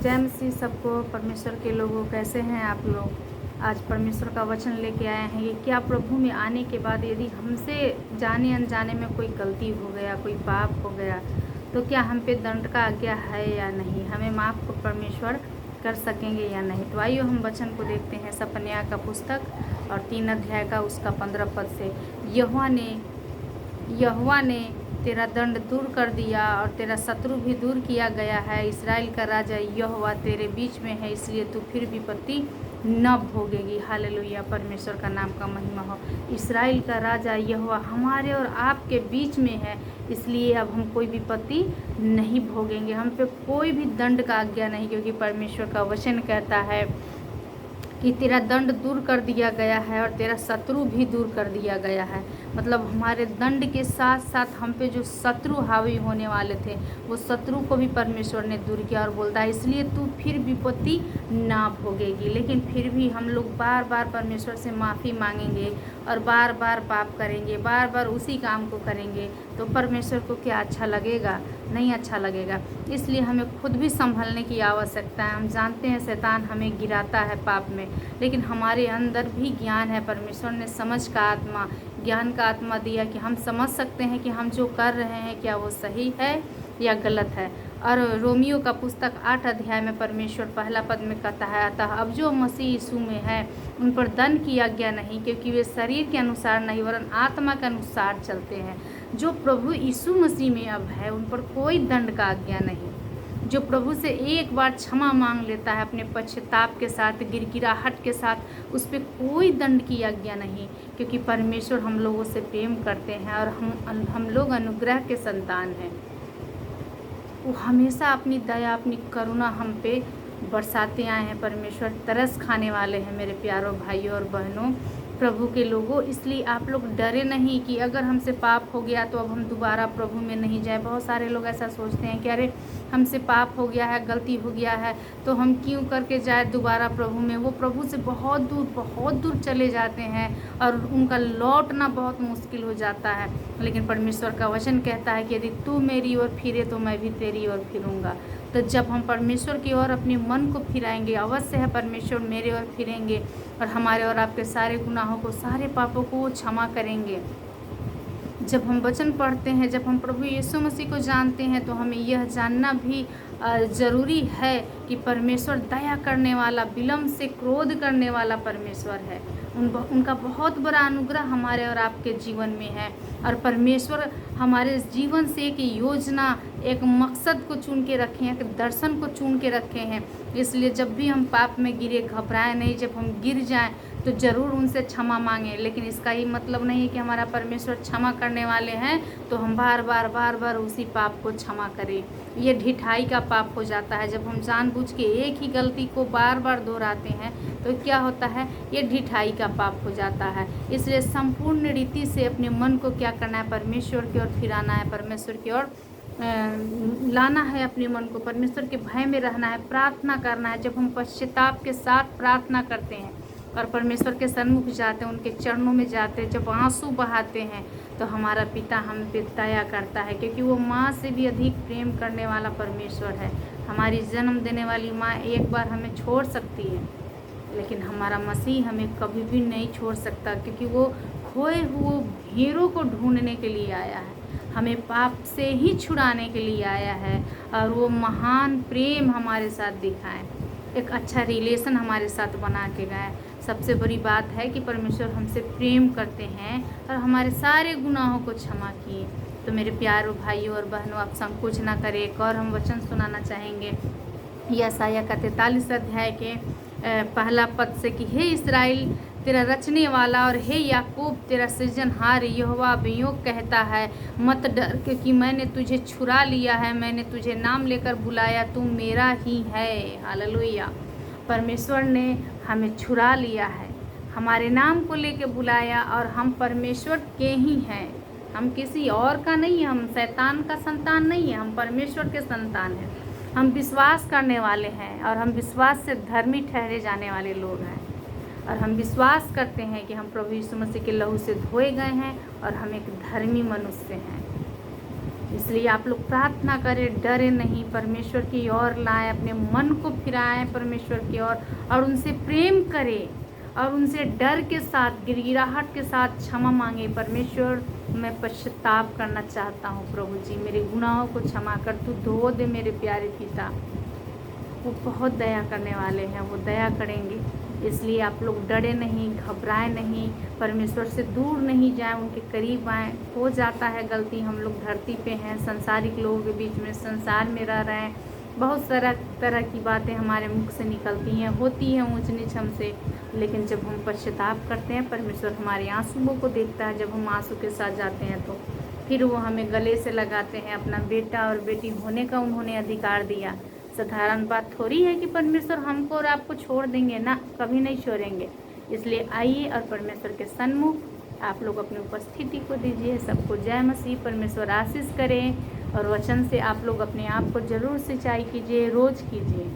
जय मसीह सबको। परमेश्वर के लोगों, कैसे हैं आप लोग। आज परमेश्वर का वचन लेके आए हैं कि क्या प्रभु में आने के बाद यदि हमसे जाने अनजाने में कोई गलती हो गया, कोई पाप हो गया, तो क्या हम पे दंड का आज्ञा है या नहीं, हमें माफ़ को परमेश्वर कर सकेंगे या नहीं। तो आइए हम वचन को देखते हैं सपन्याह का पुस्तक और 3 अध्याय का उसका 15 पद से। यहोवा ने तेरा दंड दूर कर दिया और तेरा शत्रु भी दूर किया गया है। इस्राएल का राजा यहोवा तेरे बीच में है, इसलिए तू फिर विपत्ति न भोगेगी। हालेलुया, परमेश्वर का नाम का महिमा हो। इस्राएल का राजा यहोवा हमारे और आपके बीच में है, इसलिए अब हम कोई विपत्ति नहीं भोगेंगे, हम पे कोई भी दंड का आज्ञा नहीं, क्योंकि परमेश्वर का वचन कहता है कि तेरा दंड दूर कर दिया गया है और तेरा शत्रु भी दूर कर दिया गया है। मतलब हमारे दंड के साथ साथ हम पे जो शत्रु हावी होने वाले थे, वो शत्रु को भी परमेश्वर ने दूर किया और बोलता है इसलिए तू फिर विपत्ति ना भोगेगी। लेकिन फिर भी हम लोग बार बार परमेश्वर से माफ़ी मांगेंगे और बार बार पाप करेंगे, बार बार उसी काम को करेंगे, तो परमेश्वर को क्या अच्छा लगेगा? नहीं अच्छा लगेगा। इसलिए हमें खुद भी संभलने की आवश्यकता है। हम जानते हैं शैतान हमें गिराता है पाप में, लेकिन हमारे अंदर भी ज्ञान है। परमेश्वर ने समझ का आत्मा, ज्ञान का आत्मा दिया कि हम समझ सकते हैं कि हम जो कर रहे हैं क्या वो सही है या गलत है। और रोमियो का पुस्तक 8 अध्याय में परमेश्वर पहला पद में कहता है, अतः अब जो मसीह यीशु में है उन पर दंड की आज्ञा नहीं, क्योंकि वे शरीर के अनुसार नहीं वरन आत्मा के अनुसार चलते हैं। जो प्रभु यीशु मसीह में अब है उन पर कोई दंड का आज्ञा नहीं। जो प्रभु से एक बार क्षमा मांग लेता है अपने पश्चाताप के साथ, गिड़गिड़ाहट के साथ, उस पर कोई दंड की आज्ञा नहीं, क्योंकि परमेश्वर हम लोगों से प्रेम करते हैं और हम लोग अनुग्रह के संतान हैं। वो हमेशा अपनी दया, अपनी करुणा हम पे बरसाते आए हैं। परमेश्वर तरस खाने वाले हैं मेरे प्यारों भाइयों और बहनों, प्रभु के लोगों। इसलिए आप लोग डरे नहीं कि अगर हमसे पाप हो गया तो अब हम दोबारा प्रभु में नहीं जाए। बहुत सारे लोग ऐसा सोचते हैं कि अरे हमसे पाप हो गया है, गलती हो गया है, तो हम क्यों करके जाए दोबारा प्रभु में। वो प्रभु से बहुत दूर चले जाते हैं और उनका लौटना बहुत मुश्किल हो जाता है। लेकिन परमेश्वर का वचन कहता है कि यदि तू मेरी ओर फिरे तो मैं भी तेरी ओर फिरूँगा। तो जब हम परमेश्वर की ओर अपने मन को फिराएंगे, अवश्य है परमेश्वर मेरे ओर फिरेंगे और हमारे और आपके सारे गुनाहों को, सारे पापों को क्षमा करेंगे। जब हम वचन पढ़ते हैं, जब हम प्रभु यीशु मसीह को जानते हैं, तो हमें यह जानना भी ज़रूरी है कि परमेश्वर दया करने वाला, विलम्ब से क्रोध करने वाला परमेश्वर है। उनका बहुत बड़ा अनुग्रह हमारे और आपके जीवन में है और परमेश्वर हमारे जीवन से एक योजना, एक मकसद को चुन के रखे हैं, एक दर्शन को चुन के रखे हैं। इसलिए जब भी हम पाप में गिरे, घबराएं नहीं। जब हम गिर जाएं तो ज़रूर उनसे क्षमा मांगें, लेकिन इसका ये मतलब नहीं है कि हमारा परमेश्वर क्षमा करने वाले हैं तो हम बार बार उसी पाप को क्षमा करें। ये ढिठाई का पाप हो जाता है। जब हम जानबूझ के एक ही गलती को बार बार दोहराते हैं तो क्या होता है, ये ढिठाई का पाप हो जाता है। इसलिए संपूर्ण रीति से अपने मन को क्या करना है, परमेश्वर की ओर फिराना है, परमेश्वर की ओर लाना है अपने मन को, परमेश्वर के भय में रहना है, प्रार्थना करना है। जब हम पश्चाताप के साथ प्रार्थना करते हैं और परमेश्वर के सन्मुख जाते हैं, उनके चरणों में जाते हैं, जब आंसू बहाते हैं, तो हमारा पिता हम पे दया करता है, क्योंकि वो माँ से भी अधिक प्रेम करने वाला परमेश्वर है। हमारी जन्म देने वाली माँ एक बार हमें छोड़ सकती है, लेकिन हमारा मसीह हमें कभी भी नहीं छोड़ सकता, क्योंकि वो खोए हुए भेड़ों को ढूंढने के लिए आया है, हमें पाप से ही छुड़ाने के लिए आया है और वो महान प्रेम हमारे साथ दिखाए, एक अच्छा रिलेशन हमारे साथ बना के गए। सबसे बड़ी बात है कि परमेश्वर हमसे प्रेम करते हैं और हमारे सारे गुनाहों को क्षमा किए। तो मेरे प्यारों भाइयों और बहनों, आप संकोच ना करें। एक और हम वचन सुनाना चाहेंगे यशायाह का 43 अध्याय के पहला पद से कि हे इस्राएल तेरा रचने वाला और हे याकूब तेरा सृजनहार यहोवा यूँ कहता है, मत डर क्योंकि मैंने तुझे छुड़ा लिया है, मैंने तुझे नाम लेकर बुलाया, तू मेरा ही है। हालेलुया, परमेश्वर ने हमें छुड़ा लिया है, हमारे नाम को लेके बुलाया और हम परमेश्वर के ही हैं। हम किसी और का नहीं है, हम शैतान का संतान नहीं है, हम परमेश्वर के संतान हैं। हम विश्वास करने वाले हैं और हम विश्वास से धर्मी ठहरे जाने वाले लोग हैं और हम विश्वास करते हैं कि हम प्रभु यीशु मसीह के लहू से धोए गए हैं और हम एक धर्मी मनुष्य हैं। इसलिए आप लोग प्रार्थना करें, डरे नहीं, परमेश्वर की ओर लाएं, अपने मन को फिराएं परमेश्वर की ओर और उनसे प्रेम करें और उनसे डर के साथ, गिड़गिड़ाहट के साथ क्षमा मांगे। परमेश्वर, मैं पश्चाताप करना चाहता हूँ प्रभु जी, मेरे गुनाहों को क्षमा कर, तू धो दे मेरे प्यारे पिता। वो बहुत दया करने वाले हैं, वो दया करेंगे। इसलिए आप लोग डरे नहीं, घबराए नहीं, परमेश्वर से दूर नहीं जाएं, उनके करीब आएँ। हो जाता है गलती, हम लोग धरती पे हैं, संसारिक लोगों के बीच में, संसार में रह रहे हैं, बहुत सारा तरह की बातें हमारे मुख से निकलती हैं, होती हैं ऊंच नीच हमसे, लेकिन जब हम पश्चाताप करते हैं, परमेश्वर हमारे आंसुओं को देखता है। जब हम आंसू के साथ जाते हैं तो फिर वो हमें गले से लगाते हैं। अपना बेटा और बेटी होने का उन्होंने अधिकार दिया। साधारण बात थोड़ी है कि परमेश्वर हमको और आपको छोड़ देंगे ना, कभी नहीं छोड़ेंगे। इसलिए आइए और परमेश्वर के सन्मुख आप लोग अपनी उपस्थिति को दीजिए। सबको जय मसीह। परमेश्वर आशीष करें और वचन से आप लोग अपने आप को जरूर सिंचाई कीजिए, रोज़ कीजिए।